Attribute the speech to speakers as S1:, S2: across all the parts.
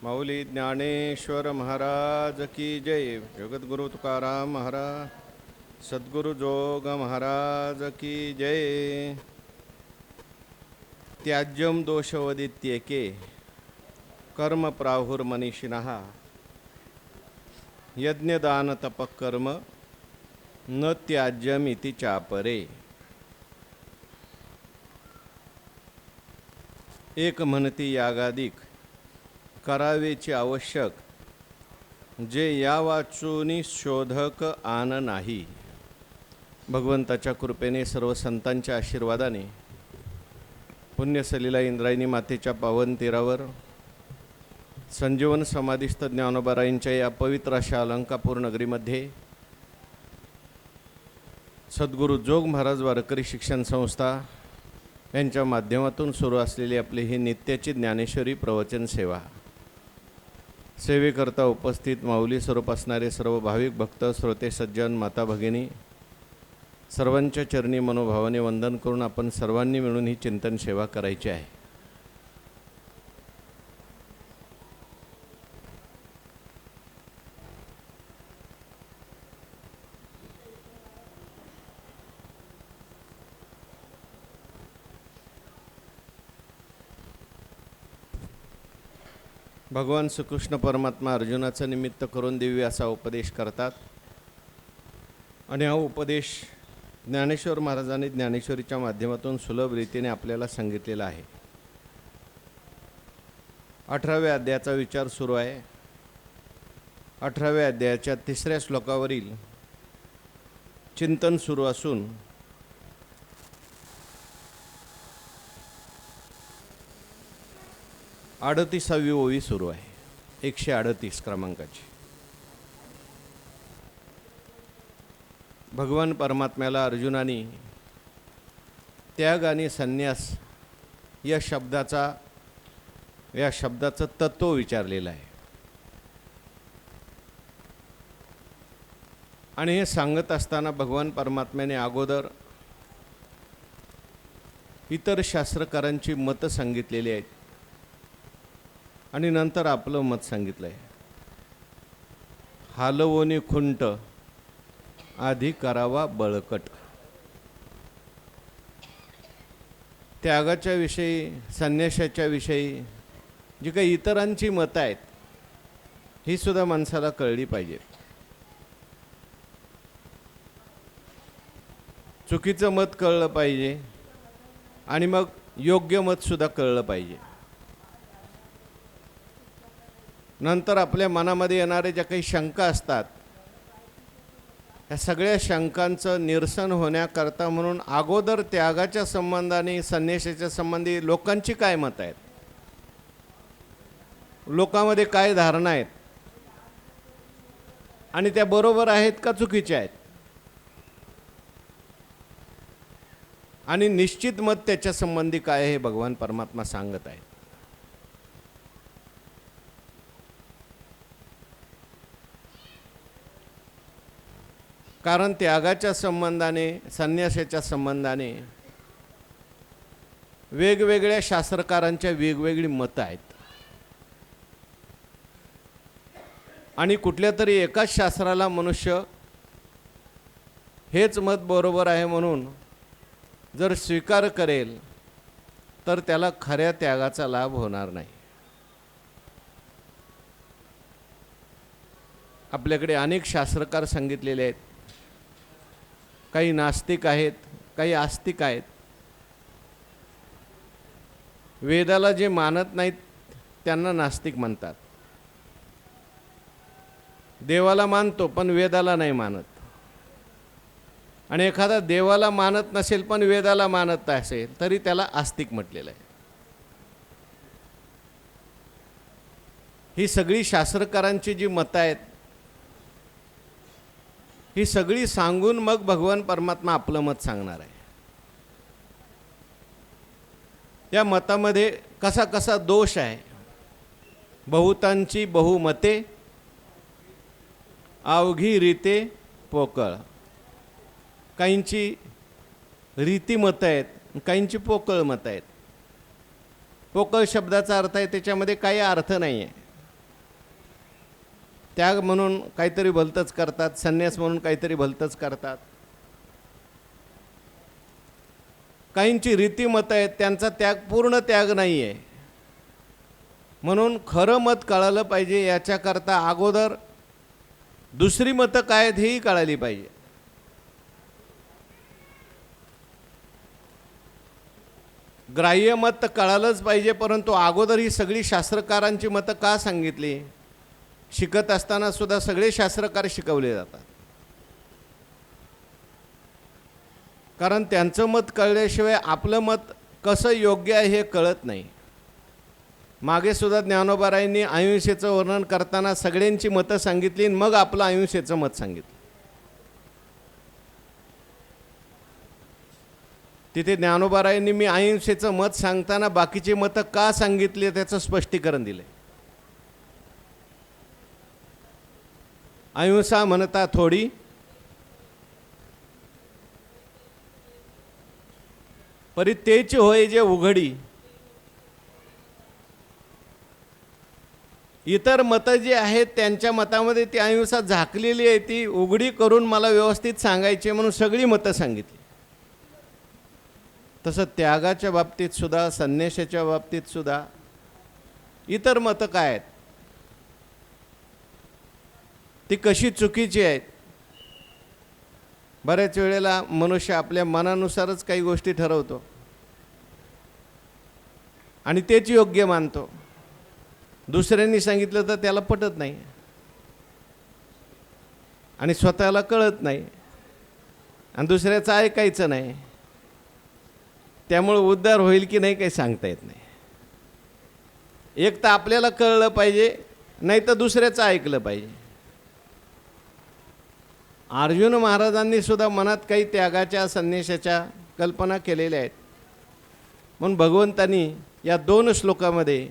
S1: माऊली ज्ञानेश्वर महाराज की जय. जगद्गुरु तुकाराम महाराज, सद्गुरु जोग महाराज की जय. त्याज्यम दोषवदित्येके कर्म प्राहुर्मनीषिणः यज्ञदान तपकर्म न त्याज्यमिति चापरे. एक म्हणती यागादिक करावेचे आवश्यक, जे या वाचूनी शोधक आन नाही. भगवंताच्या कृपेने, सर्व संतांच्या आशीर्वादाने, पुण्यसलीला इंद्रायणी मातेच्या पावन तीरावर संजीवन समाधिस्थ ज्ञानोबारायांच्या या पवित्र अशा अलंकापूर नगरीमध्ये सद्गुरू जोग महाराज वारकरी शिक्षण संस्था यांच्या माध्यमातून सुरू असलेली आपली ही नित्याची ज्ञानेश्वरी प्रवचन सेवा, सेवेकरता उपस्थित माऊली स्वरूप असणारे सर्व भाविक भक्त, श्रोते, सज्जन, माता भगिनी सर्वांच्या चरणी मनोभावाने वंदन करून आपण सर्वांनी मिळून ही चिंतन सेवा करायची आहे. भगवान श्रीकृष्ण परमात्मा अर्जुनाचं निमित्त करून दिव्य असा उपदेश करतात आणि हा उपदेश ज्ञानेश्वर महाराजांनी ज्ञानेश्वरीच्या माध्यमातून सुलभ रीतीने आपल्याला सांगितलेला आहे. 18व्या अध्यायाचा विचार सुरू आहे. 18व्या अध्यायाच्या 3ऱ्या श्लोकावरील चिंतन सुरू असून 38वी ओवी सुरू आहे, 138 क्रमांकाची. भगवान परमात्म्याला अर्जुनाने त्याग आणि संन्यास या शब्दाचं तत्व विचारलेलं आहे. आणि हे सांगत असताना भगवान परमात्म्याने अगोदर इतर शास्त्रकारांची मतं सांगितलेली आहेत आणि नंतर आपलं मत सांगितलं आहे. हालवोनी खुंट आधी करावा बळकट. त्यागाच्या विषयी, संन्यासाच्या विषयी जी काही इतरांची मतं आहेत ही सुद्धा माणसाला कळली पाहिजेत. चुकीचं मत कळलं पाहिजे आणि मग योग्य मतसुद्धा कळलं पाहिजे. नंतर आपल्या मनामध्ये येणारे ज्या काही शंका असतात, ह्या सगळ्या शंकांचं निरसन होण्याकरता म्हणून अगोदर त्यागाच्या संबंधाने, संन्यासाच्या संबंधी लोकांची काय मत आहेत, लोकांमध्ये काय धारणा आहेत आणि त्या बरोबर आहेत का चुकीच्या आहेत, आणि निश्चित मत त्याच्या संबंधी काय हे भगवान परमात्मा सांगत आहेत. कारण त्यागाच्या संबंधाने, संन्यासाच्या संबंधाने वेगवेगळ्या शास्त्रकारांच्या वेगवेगळी मतं आहेत. आणि कुठल्या तरी एकाच शास्त्राला मनुष्य हेच मत बरोबर आहे म्हणून जर स्वीकार करेल तर त्याला खऱ्या त्यागाचा लाभ होणार नाही. आपल्याकडे अनेक शास्त्रकार सांगितलेले आहेत. काही नास्तिक आहेत, काही आस्तिक आहेत. वेदाला जे मानत नाहीत त्यांना नास्तिक म्हणतात. देवाला मानतो पण वेदाला नाही मानत. आणि एखादा देवाला मानत नसेल पण वेदाला मानत असेल तरी त्याला आस्तिक म्हटलेलं आहे. ही सगळी शास्त्रकारांची जी मतं आहेत ही सगळी सांगून मग भगवान परमात्मा आपलं मत सांगणार आहे. त्या मतामध्ये कसा कसा दोष आहे. बहुतांची बहुमते, अवघी रीते पोकळ. काहींची रीतिमतं आहेत, काहींची पोकळ मतं आहेत. पोकळ शब्दाचा अर्थ आहे, त्याच्यामध्ये काही अर्थ नाही आहे. त्याग म्हणून काहीतरी भलतंच करतात, संन्यास म्हणून काहीतरी भलतंच करतात. काहींची रीतिमतं आहेत, त्यांचा त्याग पूर्ण त्याग नाही आहे. म्हणून खरं मत कळालं पाहिजे. याच्याकरता अगोदर दुसरी मतं काय आहेत हेही कळाली पाहिजे. ग्राह्य मत तर कळालंच पाहिजे, परंतु अगोदर ही सगळी शास्त्रकारांची मतं का सांगितली? शिकत असताना सुद्धा सगळे शास्त्रकार शिकवले जातात, कारण त्यांचं मत कळल्याशिवाय आपलं मत कसं योग्य आहे हे कळत नाही. मागे सुद्धा ज्ञानोबारायांनी अहिंसेचं वर्णन करताना सगळ्यांची मतं सांगितली, मग आपलं अहिंसेचं मत सांगितलं. तिथे ज्ञानोबारायांनी मी अहिंसेचं मत सांगताना बाकीची मतं का सांगितली त्याचं स्पष्टीकरण दिले. अहिंसा म्हणता थोडी, परी तेच होय जे उघडी. इतर मतं जी आहेत त्यांच्या मतामध्ये ती अहिंसा झाकलेली आहे, ती उघडी करून मला व्यवस्थित सांगायची म्हणून सगळी मतं सांगितली. तसं त्यागाच्या बाबतीत सुद्धा, संन्यासाच्या बाबतीत सुद्धा इतर मतं काय आहेत, ती कशी चुकीची आहेत. बऱ्याच वेळेला मनुष्य आपल्या मनानुसारच काही गोष्टी ठरवतो आणि तेच योग्य मानतो. दुसऱ्यांनी सांगितलं तर त्याला पटत नाही आणि स्वतःला कळत नाही आणि दुसऱ्याचं ऐकायचं नाही. त्यामुळे उद्धार होईल की नाही काही सांगता येत नाही. एक तर आपल्याला कळलं पाहिजे, नाही तर दुसऱ्याचं ऐकलं पाहिजे. अर्जुन महाराजांनी सुद्धा मनात काही त्यागाच्या, संन्यासाच्या कल्पना केलेल्या आहेत. म्हणून भगवंतांनी या 2 श्लोकामध्ये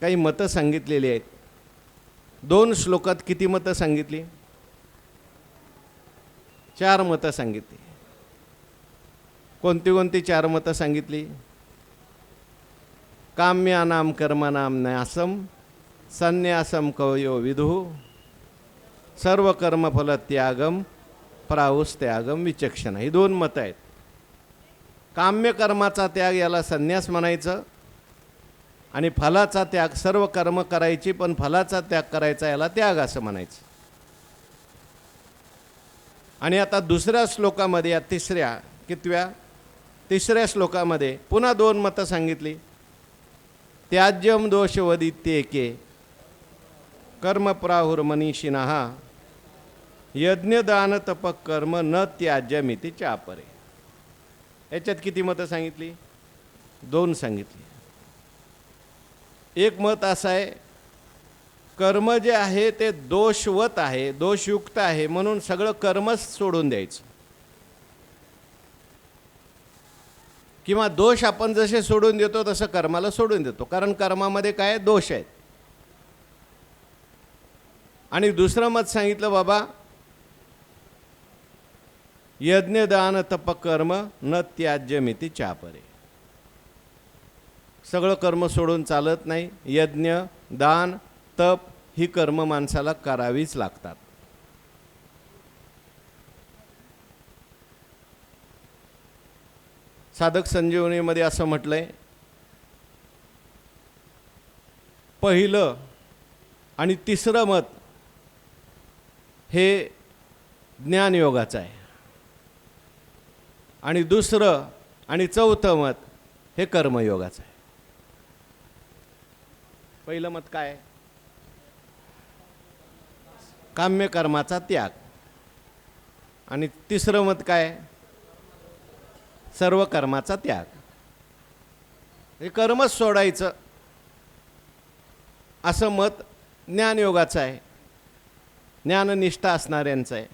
S1: काही मतं सांगितलेली आहेत. 2 श्लोकात किती मतं सांगितली? 4 मतं सांगितली. कोणती कोणती 4 मतं सांगितली? काम्यानाम कर्मणाम न्यासम संन्यासम कवयो विदुः सर्व कर्मफल त्यागम प्राहुस त्यागम विचक्षण. ही 2 मतं आहेत. काम्य कर्माचा त्याग याला संन्यास म्हणायचं आणि फलाचा त्याग, सर्व कर्म करायची पण फलाचा त्याग करायचा याला त्याग असं म्हणायचं. आणि आता दुसऱ्या श्लोकामध्ये, या तिसऱ्या श्लोकामध्ये पुन्हा 2 मतं सांगितली. त्याज्यम दोषवदित्येके कर्म प्राहुर्मनीषिणः यज्ञदान तप कर्म न त्याज्यमिति चापरे. याच्यात किती मतं सांगितली? 2 सांगितली. एक मत असं आहे, कर्म जे आहे ते दोषवत आहे, दोषयुक्त आहे, म्हणून सगळं कर्मच सोडून द्यायचं. किंवा दोष आपण जसे सोडून देतो तसं कर्माला सोडून देतो, कारण कर्मामध्ये काय दोष आहेत. आणि दुसरं मत सांगितलं, बाबा यज्ञदान तप कर्म न त्याज्यमिति चापरे. सगळं कर्म सोडून चालत नाही. यज्ञ, दान, तप ही कर्म माणसाला करावीच लागतात. साधक संजीवनीमध्ये असं म्हटलंय, पहिलं आणि तिसरं मत हे ज्ञानयोगाचं आहे आणि दुसरं आणि चौथं मत हे कर्मयोगाचं आहे. पहिलं मत काय? काम्य कर्माचा त्याग. आणि तिसरं मत काय? सर्व कर्माचा त्याग. हे कर्मच सोडायचं असं मत ज्ञानयोगाचं आहे, ज्ञाननिष्ठा असणाऱ्यांचं आहे.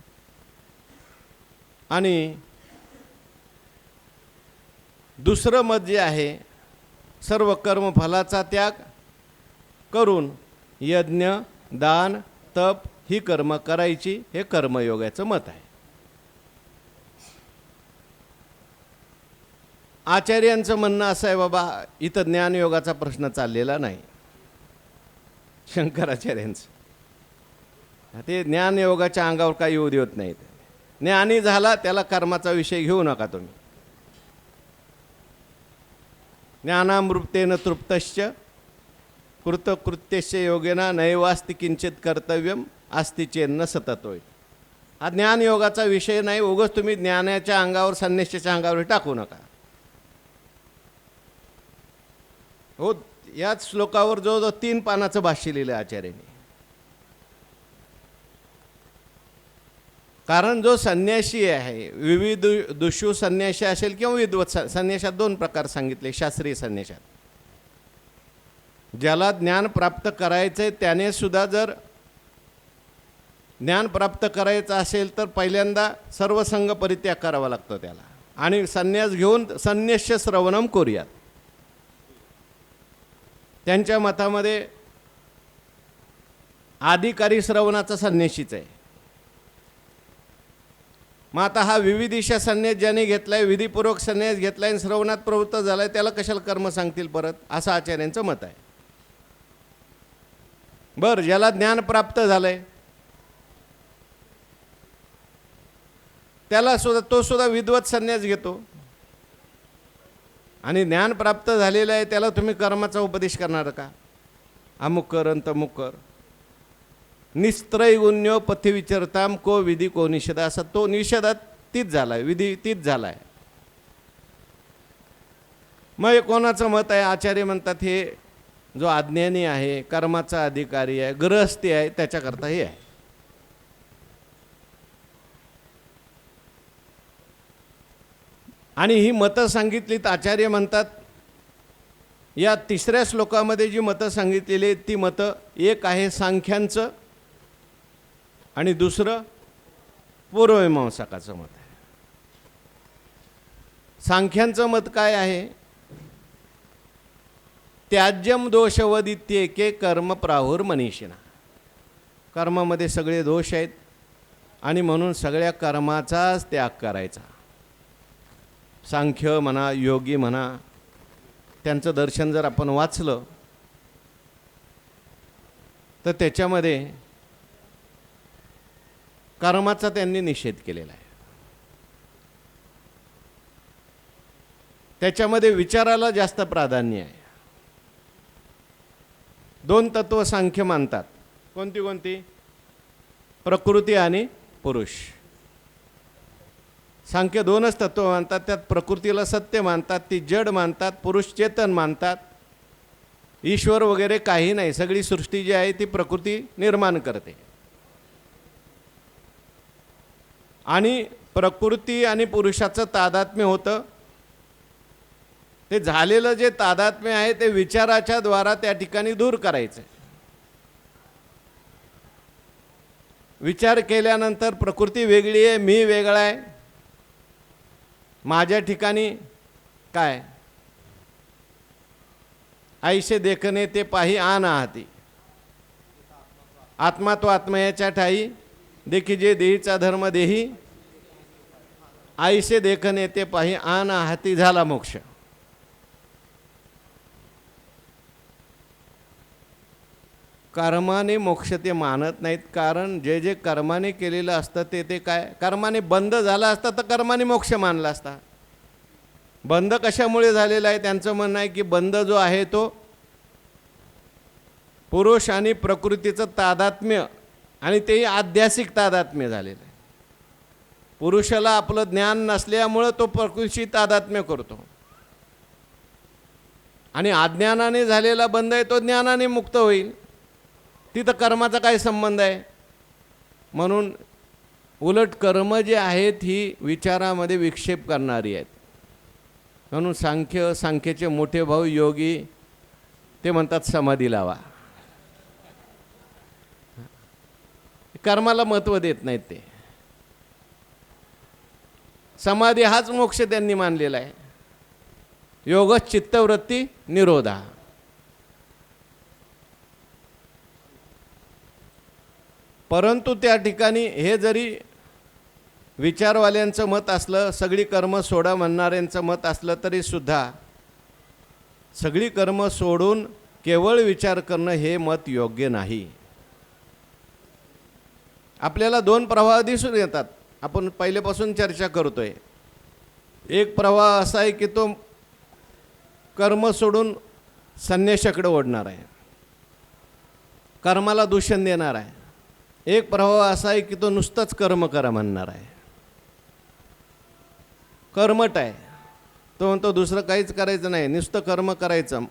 S1: आणि दुसरं मत जे आहे, सर्व कर्मफलाचा त्याग करून यज्ञ, दान, तप ही कर्म करायची, हे कर्मयोगाचं मत आहे. आचार्यांचं म्हणणं असं आहे, बाबा इथं ज्ञानयोगाचा प्रश्न चाललेला नाही. शंकराचार्यांचं ते ज्ञानयोगाच्या अंगावर काही येऊ देत नाहीत. ज्ञानी झाला त्याला कर्माचा विषय घेऊ नका तुम्ही. ज्ञानामृतेन तृप्तश्च कृतकृत्यस्य योगेना नैवास्ति किंचित कर्तव्यम अस्ति चेन्न सततोय. हा ज्ञानयोगाचा विषय नाही. उगाच तुम्ही ज्ञानाच्या अंगावर संन्याशाच्या अंगावर टाकू नका. हो, याच श्लोकावर जो 3 पानाचं भाष्य लिहिलं आचार्यांनी. कारण जो संन्यासी आहे, विविध दुष्यू संन्यासी असेल किंवा विद्वत संन्यासात 2 प्रकार सांगितले शास्त्रीय संन्यासात. ज्याला ज्ञान प्राप्त करायचं आहे त्याने सुद्धा जर ज्ञान प्राप्त करायचं असेल तर पहिल्यांदा सर्व संघ परित्याग करावा लागतो त्याला, आणि संन्यास घेऊन संन्यास्य श्रवणम करूयात. त्यांच्या मतामध्ये अधिकारी श्रवणाचा संन्यासीच आहे. मग आता हा विविधिशा संन्यास ज्याने घेतलाय, विधीपूर्वक संन्यास घेतलाय आणि श्रवणात प्रवृत्त झालाय, त्याला कशाला कर्म सांगतील परत, असं आचार्यांचं मत आहे. बरं, ज्याला ज्ञान प्राप्त झालंय त्याला सुद्धा तो सुद्धा विद्वत संन्यास घेतो, आणि ज्ञान प्राप्त झालेलं आहे त्याला तुम्ही कर्माचा उपदेश करणार का? अमुक कर आणि तमुक कर. निस्त्रैगुण्यो पथी विचरताम को विधी को निषेध, असा तो निषेधात तीच झालाय, विधी तीच झालाय. मग हे कोणाचं मत आहे? आचार्य म्हणतात हे जो अज्ञानी आहे, कर्माचा अधिकारी आहे, गृहस्थी आहे, त्याच्याकरता हे आहे. आणि ही मतं सांगितलीत. आचार्य म्हणतात या 3ऱ्या श्लोकामध्ये जी मतं सांगितलेली आहेत ती मतं, एक आहे सांख्यांचं आणि दुसरं पूर्वमीमांसकाचं मत आहे. सांख्यांचं मत काय आहे? त्याज्यम दोषवदित्येके कर्म प्राहुर मनीषिणा. कर्मामध्ये सगळे दोष आहेत आणि म्हणून सगळ्या कर्माचाच त्याग करायचा. सांख्य म्हणा, योगी म्हणा, त्यांचं दर्शन जर आपण वाचलं तर त्याच्यामध्ये कर्माचा त्यांनी निषेध केलेला आहे. त्याच्यामध्ये विचाराला जास्त प्राधान्य आहे. 2 तत्व सांख्य मानतात. कोणती कोणती? प्रकृती आणि पुरुष. सांख्य 2च तत्व मानतात. त्यात प्रकृतीला सत्य मानतात, ती जड मानतात, पुरुष चेतन मानतात. ईश्वर वगैरे काही नाही, सगळी सृष्टी जी आहे ती प्रकृती निर्माण करते. आणि प्रकृती आणि पुरुषाचं तादात्म्य होतं. ते झालेलं जे तादात्म्य आहे ते विचाराच्या द्वारा त्या ठिकाणी दूर करायचं. विचार केल्यानंतर प्रकृती वेगळी आहे, मी वेगळा आहे, माझ्या ठिकाणी काय ऐसे देखणे ते पाही आन आहाती, आत्मा तो आत्मयाच्या ठाई देखीजे देहीचा धर्म देही, ऐसे देखणे ते पाही आन आहाती, झाला मोक्ष. कर्माने मोक्ष ते मानत नाहीत. कारण जे जे कर्माने केलेलं असतं ते काय, कर्माने बंद झाला असता तर कर्माने मोक्ष मानला असता. बंद कशामुळे झालेला आहे? त्यांचं म्हणणं आहे की बंद जो आहे तो पुरुष आणि प्रकृतीचं तादात्म्य, आणि तेही आध्यासिक तादात्म्य झालेलं आहे. पुरुषाला आपलं ज्ञान नसल्यामुळं तो प्रकृतीशी तादात्म्य करतो, आणि अज्ञानाने झालेला बंद आहे तो ज्ञानाने मुक्त होईल. तिथं कर्माचा काय संबंध आहे? म्हणून उलट कर्म जे आहेत ही विचारामध्ये विक्षेप करणारी आहेत. म्हणून सांख्याचे मोठे भाऊ योगी ते म्हणतात समाधी लावा. कर्माला महत्त्व देत नाहीत ते. समाधी हाच मोक्ष त्यांनी मानलेला आहे. योगच चित्तवृत्ती निरोधा. परंतु त्या ठिकाणी हे जरी विचारवाल्यांचं मत असलं, सगळी कर्म सोडा म्हणणाऱ्यांचं मत असलं तरीसुद्धा सगळी कर्म सोडून केवळ विचार करणं हे मत योग्य नाही. आपल्याला दोन प्रवाह दिसून येतात, आपण पहिल्यापासून चर्चा करतोय. एक प्रवाह असा आहे की तो कर्म सोडून संन्यासाकडे ओढणार आहे, कर्माला दूषण देणार आहे. एक प्रवाह असा आहे की तो नुसतंच कर्म करा म्हणणार आहे, कर्मठ आहे. तो म्हणतो दुसरं काहीच करायचं नाही, नुसतं कर्म करायचं.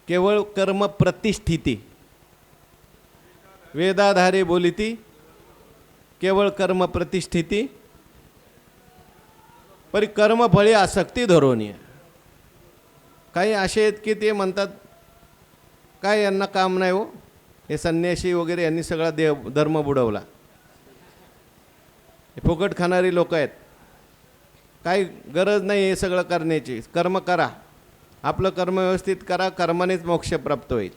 S1: केवळ कर्म प्रतिष्ठिती, वेदाधारे बोलिती केवळ कर्म प्रतिष्ठिती, परी कर्मफळी आसक्ती धरून. काही असे आहेत की ते म्हणतात काय यांना काम नाही हो, हे संन्यासी वगैरे यांनी सगळा धर्म बुडवला. हे फुकट खाणारी लोक आहेत, काही गरज नाही हे सगळं करण्याची. कर्म करा, आपलं कर्म व्यवस्थित करा, कर्मानेच मोक्ष प्राप्त होईल.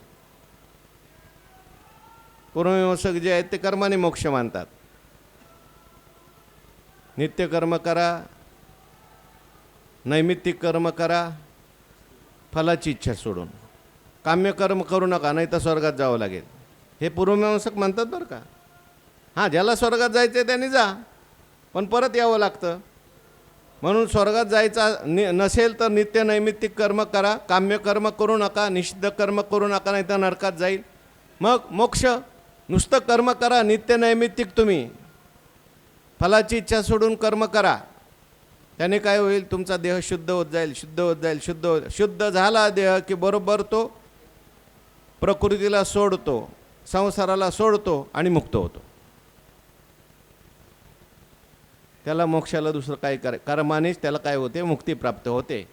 S1: पूर्वमीमांसक जे आहेत ते कर्माने मोक्ष मानतात. नित्य कर्म करा, नैमित्तिक कर्म करा, फलाची इच्छा सोडून. काम्य कर्म करू नका, नाही तर स्वर्गात जावं लागेल, हे पूर्वमीमांसक म्हणतात बरं का. हां, ज्याला स्वर्गात जायचं आहे त्यांनी जा, पण परत यावं लागतं. म्हणून स्वर्गात जायचं नसेल तर नित्य नैमित्तिक कर्म करा, काम्य कर्म करू नका, निषिद्ध कर्म करू नका, नाही तर नरकात जाईल. मग मोक्ष. नुसतं कर्म करा, नित्य नैमित्तिक तुम्ही फलाची इच्छा सोडून कर्म करा. त्याने काय होईल, तुमचा देह शुद्ध होत जाईल, शुद्ध होत जाईल, शुद्ध झाला देह की बरोबर तो प्रकृतीला सोडतो, संसाराला सोडतो आणि मुक्त होतो. त्याला मोक्षाला दुसरं काय कर्मानेच त्याला काय होते, मुक्ती प्राप्त होते.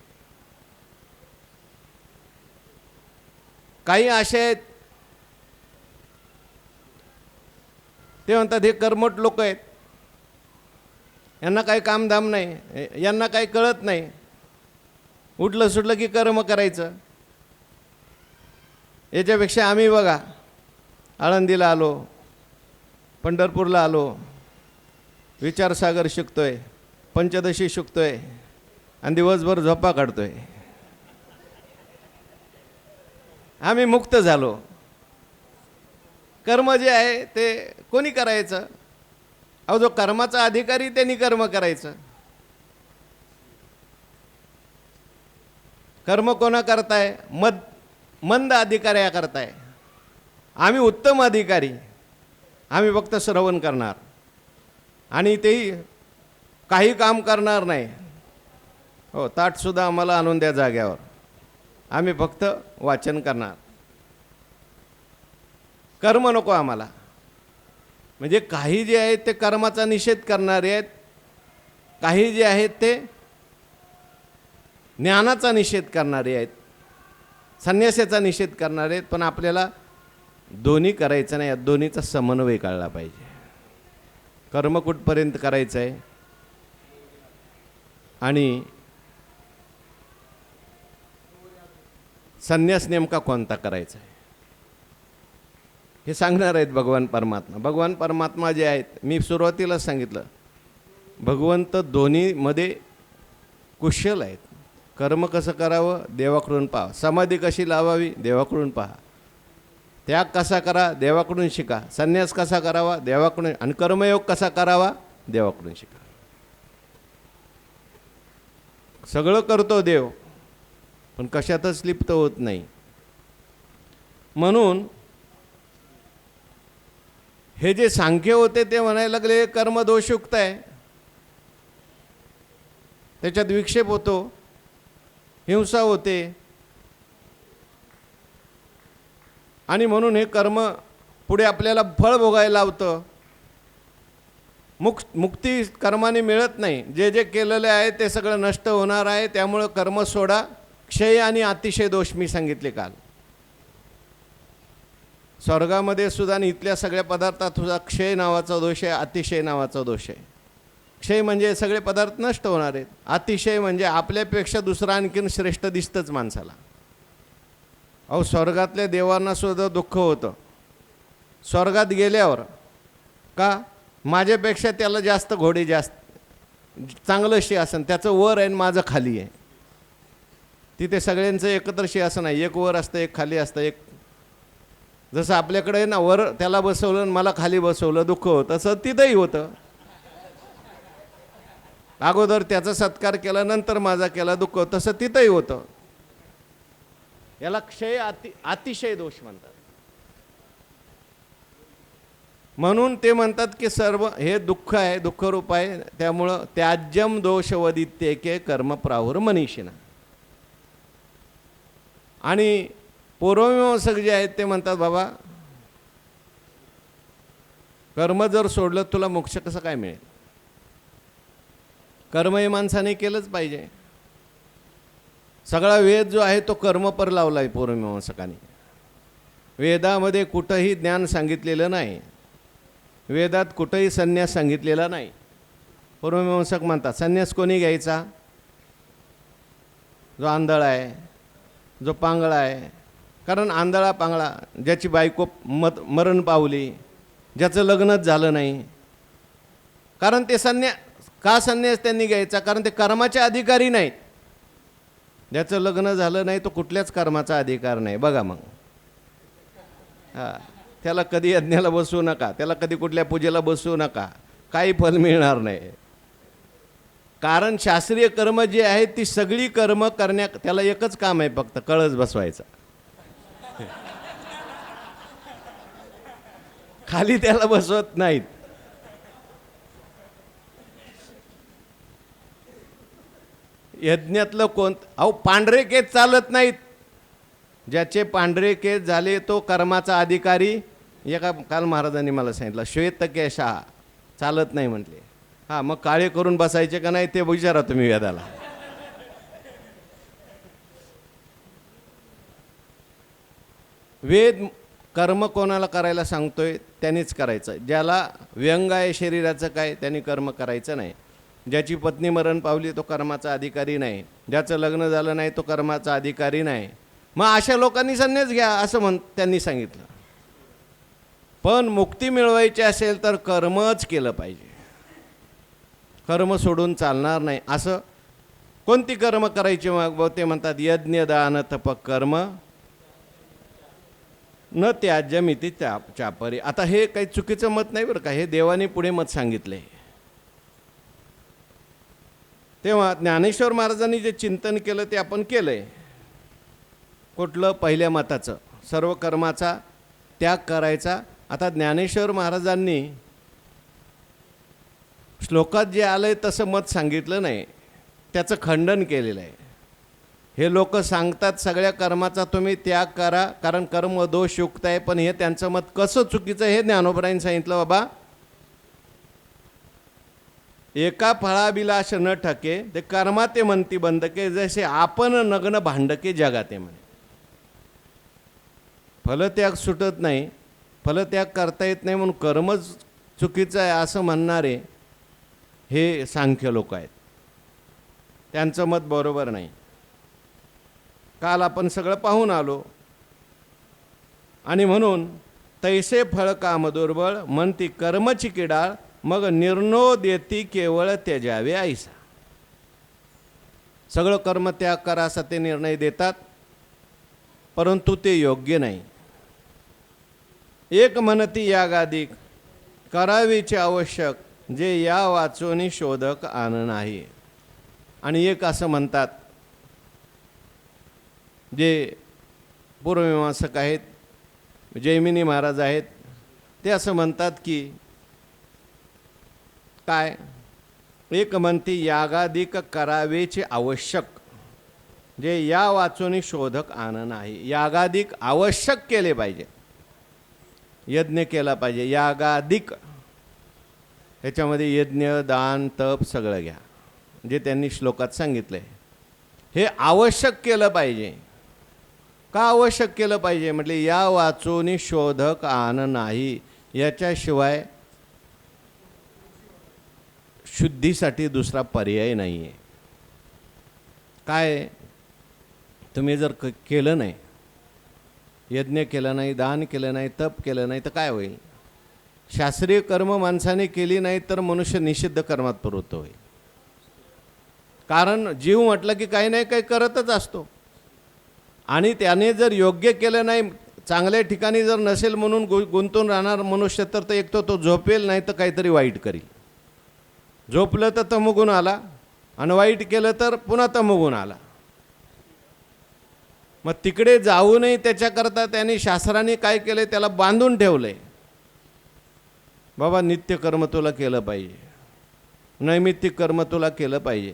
S1: काही असे आहेत ते म्हणतात हे कर्मठ लोक आहेत, यांना काही कामधाम नाही, यांना काही कळत नाही, उठलं सुटलं की कर्म करायचं. याच्यापेक्षा आम्ही बघा आळंदीला आलो, पंढरपूरला आलो, विचारसागर शिकतोय, पंचदशी शिकतोय आणि दिवसभर झोपा काढतोय. आम्ही मुक्त झालो. कर्म जे आहे ते कोणी करायचं? अहो, जो कर्माचा अधिकारी त्यांनी कर्म करायचं. कर्म कोणा करताय? मंद अधिकाऱ्या करताय. आम्ही उत्तम अधिकारी, आम्ही फक्त श्रवण करणार आणि तेही काही काम करणार नाही. हो, ताटसुद्धा आम्हाला आणून द्या जाग्यावर, आम्ही फक्त वाचन करणार. कर्म नको आम्हाला. म्हणजे काही जे आहेत ते कर्माचा निषेध करणारे आहेत, काही जे आहेत ते ज्ञानाचा निषेध करणारे आहेत, संन्यासाचा निषेध करणारे आहेत. पण आपल्याला दोन्ही करायचं नाही, या दोन्हीचा समन्वय कळला पाहिजे. कर्म कुठपर्यंत करायचं आहे आणि संन्यास नेमका कोणता करायचा आहे हे सांगणार आहेत भगवान परमात्मा. भगवान परमात्मा जे आहेत, मी सुरुवातीला सांगितलं, भगवंत दोन्हीमध्ये कुशल आहेत. कर्म कसं करावं देवाकडून पहा, समाधी कशी लावावी देवाकडून पहा, त्याग कसा करा देवाकडून शिका, संन्यास कसा करावा देवाकडून, आणि कर्मयोग कसा करावा देवाकडून शिका. सगळं करतो देव, पण कशातच लिप्त होत नाही. म्हणून हे जे सांख्य होते ते म्हणायला लागले कर्म दोषयुक्त आहे, त्याच्यात विक्षेप होतो, हिंसा होते, आणि म्हणून हे कर्म पुढे आपल्याला फळ भोगायला लावतं. मुक्ती कर्माने मिळत नाही. जे जे केलेले आहे ते सगळं नष्ट होणार आहे. त्यामुळं कर्म सोडा. क्षय आणि अतिशय दोष मी सांगितले काल. स्वर्गामध्ये सुद्धा आणि इथल्या सगळ्या पदार्थात सुद्धा क्षय नावाचा दोष आहे, अतिशय नावाचा दोष आहे. क्षय म्हणजे सगळे पदार्थ नष्ट होणार आहेत, अतिशय म्हणजे आपल्यापेक्षा दुसरा आणखीन श्रेष्ठ दिसतंच माणसाला. अहो, स्वर्गातल्या देवांना सुद्धा दुःख होतं. स्वर्गात गेल्यावर का? माझ्यापेक्षा त्याला जास्त घोडे जास्त चांगलं सिंहासन, त्याचं वर आहे आणि माझं खाली आहे. तिथे सगळ्यांचं एकत्र सिंहासन आहे, एक वर असतं एक खाली असतं. एक जसं आपल्याकडे आहे ना, वर त्याला बसवलं आणि मला खाली बसवलं दुःख होतं, तसं तिथंही होतं. अगोदर त्याचा सत्कार केला नंतर माझा केला दुःख होतं, तसं तिथंही होतं. याला क्षय अतिशय दोष म्हणतात. म्हणून ते म्हणतात की सर्व हे दुःख आहे, दुःखरूप आहे, त्यामुळं त्याज्यम दोष वदित्येके कर्म प्राहुर मनीषिना. आणि पूर्वमीमांसक जे आहेत ते म्हणतात बाबा कर्म जर सोडलं तुला मोक्ष कसं काय मिळेल? कर्म हे माणसाने केलंच पाहिजे. सगळा वेद जो आहे तो कर्मपर लावला आहे पूर्वमीमांसकांनी. वेदामध्ये कुठंही ज्ञान सांगितलेलं नाही, वेदात कुठंही संन्यास सांगितलेला नाही. पूर्वमीमांसक म्हणतात संन्यास कोणी घ्यायचा? जो आंधळा आहे, जो पांगळा आहे. कारण आंधळा पांगळा, ज्याची बायको मरण पावली, ज्याचं लग्नच झालं नाही, कारण ते संन्यास त्यांनी घ्यायचा? कारण ते कर्माचे अधिकारी नाहीत. ज्याचं लग्न झालं नाही तो कुठल्याच कर्माचा अधिकार नाही. बघा मग, हां, त्याला कधी यज्ञाला बसवू नका, त्याला कधी कुठल्या पूजेला बसवू नका, काही फल मिळणार नाही. कारण शास्त्रीय कर्म जी आहेत ती सगळी कर्म त्याला एकच काम आहे, फक्त कळस बसवायचा. खाली त्याला बसवत नाहीत. यज्ञातलं अहो पांढरे केस चालत नाहीत. ज्याचे पांढरे केस झाले तो कर्माचा अधिकारी. काल महाराजांनी मला सांगितलं श्वेत केशा चालत नाही म्हटले. हां, मग काळे करून बसायचे का नाही ते विचारा तुम्ही वेदाला. वेद कर्म कोणाला करायला सांगतोय त्यांनीच करायचं. ज्याला व्यंग आहे शरीराचं काय त्यांनी कर्म करायचं नाही. ज्याची पत्नी मरण पावली तो कर्माचा अधिकारी नाही. ज्याचं लग्न झालं नाही तो कर्माचा अधिकारी नाही. मग अशा लोकांनी संन्यास घ्या असं त्यांनी सांगितलं. पण मुक्ती मिळवायची असेल तर कर्मच केलं पाहिजे, कर्म सोडून चालणार नाही. असं कोणती कर्म करायची? मग ते म्हणतात यज्ञ दान तप कर्म न त्याज्यमिती चापरी. आता हे काही चुकीचं मत नाही बरं का, हे देवाने पुढे मत सांगितले. तेव्हा ज्ञानेश्वर महाराजांनी जे चिंतन केलं ते आपण केलंय. कुठलं? पहिल्या मताचं, सर्व कर्माचा त्याग करायचा. आता ज्ञानेश्वर महाराजांनी श्लोकात जे आलंय तसं मत सांगितलं नाही, त्याचं खंडन केलेलं आहे. हे लोक सांगतात सगळ्या कर्माचा तुम्ही त्याग करा कारण कर्म दोषयुक्त आहे, पण हे त्यांचं मत कसं चुकीचं हे ज्ञानोबरांनी सांगितलं. बाबा एका फळाबिलाश न ठके ते कर्मा ते म्हणती बंधके, जसे आपण नग्न भांडके जगाते म्हणे. फलत्याग सुटत नाही, फलत्याग करता येत नाही म्हणून कर्मच चुकीचं आहे असं म्हणणारे हे सांख्य लोक आहेत. त्यांचं मत बरोबर नाही. काल आपण सगळं पाहून आलो. आणि म्हणून तैसे फळ काम दुर्बळ म्हणती कर्मची किडाळ, मग निर्णो देती केवळ त्याजावे ऐसा. सगळं कर्म त्याग करा असा ते निर्णय देतात, परंतु ते योग्य नाही. एक म्हणती यागादिक करावीचे आवश्यक, जे या वाचोनी शोधक आन नाही. आणि एक असं म्हणतात जे पूर्वमीमांसक आहेत, जैमिनी महाराज आहेत, ते असं म्हणतात की काय? एक म्हणती यागादिक करावेचे आवश्यक, जे या वाचोनी शोधक आन नाही. यागादिक आवश्यक केले पाहिजे, यज्ञ केला पाहिजे. यागादिक ह्याच्यामध्ये यज्ञ दान तप सगळं घ्या जे त्यांनी श्लोकात सांगितलं आहे. हे आवश्यक केलं पाहिजे. का आवश्यक केलं पाहिजे म्हटले या वाचोनी शोधक आन नाही. याच्याशिवाय शुद्धीसाठी दुसरा पर्याय नाही आहे. काय? तुम्ही जर केलं नाही, यज्ञ केलं नाही, दान केलं नाही, तप केलं नाही तर काय होईल? शास्त्रीय कर्म माणसाने केली नाही तर मनुष्य निषिद्ध कर्मात प्रवृत्त होईल. कारण जीव म्हटलं की काही नाही काही करतच असतो, आणि त्याने जर योग्य केलं नाही, चांगल्या ठिकाणी जर नसेल म्हणून गुंतून राहणार मनुष्य, तर एक तो झोपेल, नाही तर काहीतरी वाईट करील. झोपलं तर तमोगुण आला, आणि वाईट केलं तर पुन्हा तमोगुण आला. मग तिकडे जाऊ नये त्याच्याकरता त्यांनी शास्त्राने काय केलं, त्याला बांधून ठेवलंय. बाबा नित्यकर्म तुला केलं पाहिजे, नैमित्तिक कर्म तुला केलं पाहिजे.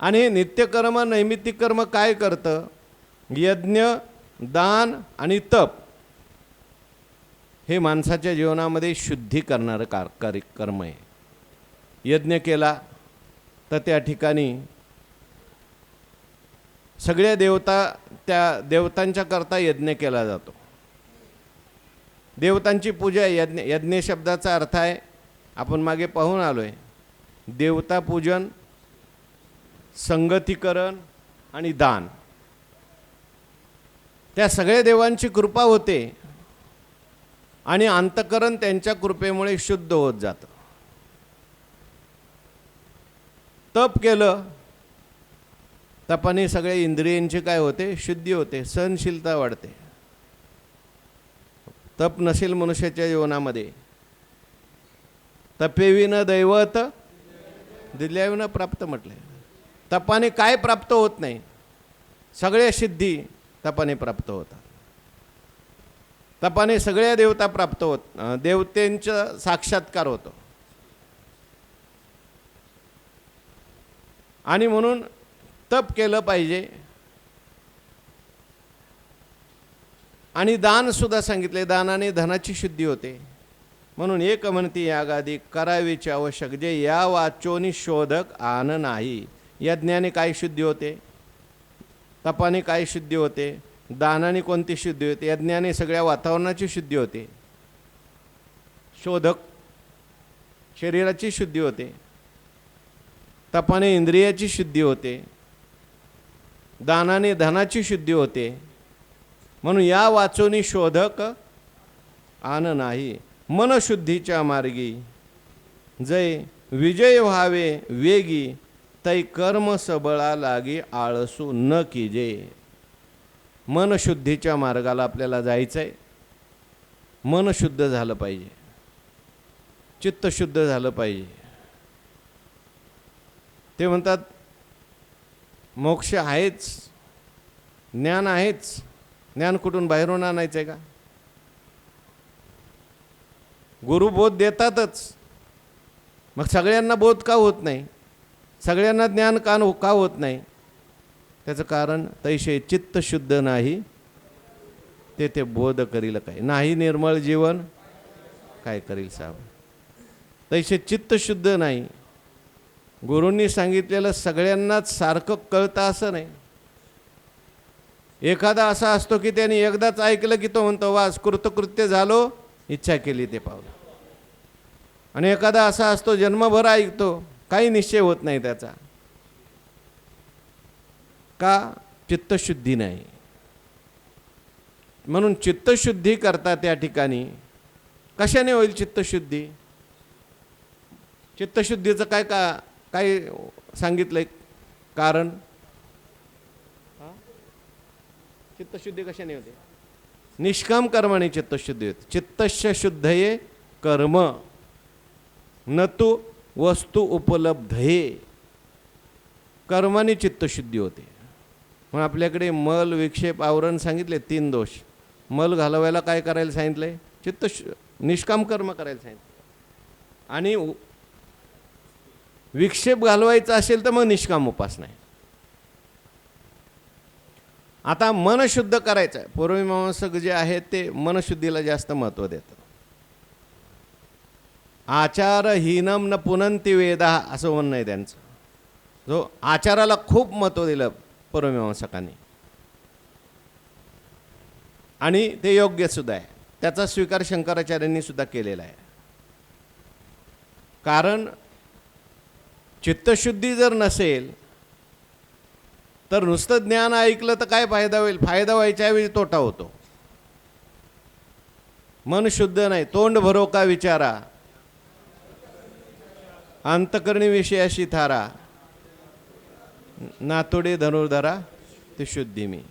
S1: आणि हे नित्यकर्म नैमित्तिक कर्म काय करतं? यज्ञ, दान आणि तप हे माणसाच्या जीवनामध्ये शुद्धी करणारं कर्म आहे. यज्ञ केला तर त्या ठिकाणी सगळ्या त्या देवतांच्या करता यज्ञ केला जातो. देवतांची पूजा. यज्ञ शब्दाचा अर्थ आहे, आपण मागे पाहून आलो आहे, देवता पूजन, संगतीकरण आणि दान. त्या सगळ्या देवांची कृपा होते आणि अंतःकरण त्यांच्या कृपेमुळे शुद्ध होत जातं. तप केलं, तपाने सगळे इंद्रियांचे काय होते? शुद्धी होते, सहनशीलता वाढते. तप नसेल मनुष्याच्या जीवनामध्ये, तपेविन दैवत दिल्याविन प्राप्त म्हटले. तपाने काय प्राप्त होत नाही? सगळ्या सिद्धी तपाने प्राप्त होतात. तपाने सगळ्या देवता प्राप्त होत, देवतेंचा साक्षात्कार होतो. आणि म्हणून तप केलं पाहिजे. आणि दान सुद्धा सांगितले, दानाने धनाची शुद्धी होते. म्हणून एक म्हणती यागादी करावीचे आवश्यक, जे या वाचोनी शोधक आन नाही. यज्ञाने काय शुद्धी होते? तपाने काय शुद्धी होते? दानाने कोणती शुद्धी होते? यज्ञाने सगळ्या वातावरणाची शुद्धी होते. शोधक शरीराची शुद्धी होते. तपाने इंद्रियाची शुद्धी होते. दानाने धनाची शुद्धी होते. म्हणून या वाचोनी शोधक आन नाही. मनशुद्धीच्या मार्गी जय विजय व्हावे वेगी, तै कर्म सबळा लागी आळसू न कीजे. मनशुद्धीच्या मार्गाला आपल्याला जायचं आहे. मन शुद्ध झालं पाहिजे, चित्त शुद्ध झालं पाहिजे. ते म्हणतात मोक्ष आहेच, ज्ञान आहेच. ज्ञान कुठून बाहेरून आणायचं आहे का? गुरु बोध देतातच, मग सगळ्यांना बोध का होत नाही? सगळ्यांना ज्ञान का होत नाही? त्याचं कारण तैसे चित्त शुद्ध नाही, ते बोध करील काय? नाही निर्मळ जीवन काय करील साहेब? तैसे चित्त शुद्ध नाही. गुरूंनी सांगितलेलं सगळ्यांनाच सारखं कळतं असं नाही. एखादा असा असतो की त्याने एकदाच ऐकलं की तो म्हणतो वास कृतकृत्य झालो, इच्छा केली ते पावलं. आणि एखादा असा असतो जन्मभर ऐकतो, काही निश्चय होत नाही त्याचा. का? चित्तशुद्धी नाही. म्हणून चित्तशुद्धी करता त्या ठिकाणी कशाने होईल चित्तशुद्धी? चित्तशुद्धीचं काय सांगितलंय कारण? चित्तशुद्धी कशाने होते? निष्काम कर्माने चित्तशुद्धी होते. चित्तस्य शुद्धये कर्म न तू वस्तू उपलब्धये. कर्माने चित्तशुद्धी होते. मग आपल्याकडे मल, विक्षेप, आवरण सांगितले 3 दोष. मल घालवायला काय करायला सांगितलंय? निष्काम कर्म करायला सांगितलं. आणि विक्षेप घालवायचा असेल तर मग निष्काम उपासना आहे. आता मन शुद्ध करायचं आहे. पूर्वमीमांसक जे आहेत ते मनशुद्धीला जास्त महत्त्व देतात. आचारहीनम न पुनंती वेदा असं म्हणणं आहे त्यांचं. जो आचाराला खूप महत्त्व दिलं पूर्वमीमांसकांनी, आणि ते योग्य सुद्धा आहे. त्याचा स्वीकार शंकराचार्यांनी सुद्धा केलेला आहे. कारण चित्तशुद्धी जर नसेल तर नुसतं ज्ञान ऐकलं तर काय फायदा होईल? फायदा व्हायच्या ऐवजी तोटा होतो. मन शुद्ध नाही, तोंड भरो का विचारा, अंतकरणी विषयाशी थारा, नातोडे धनुर्धरा ते शुद्धी मी.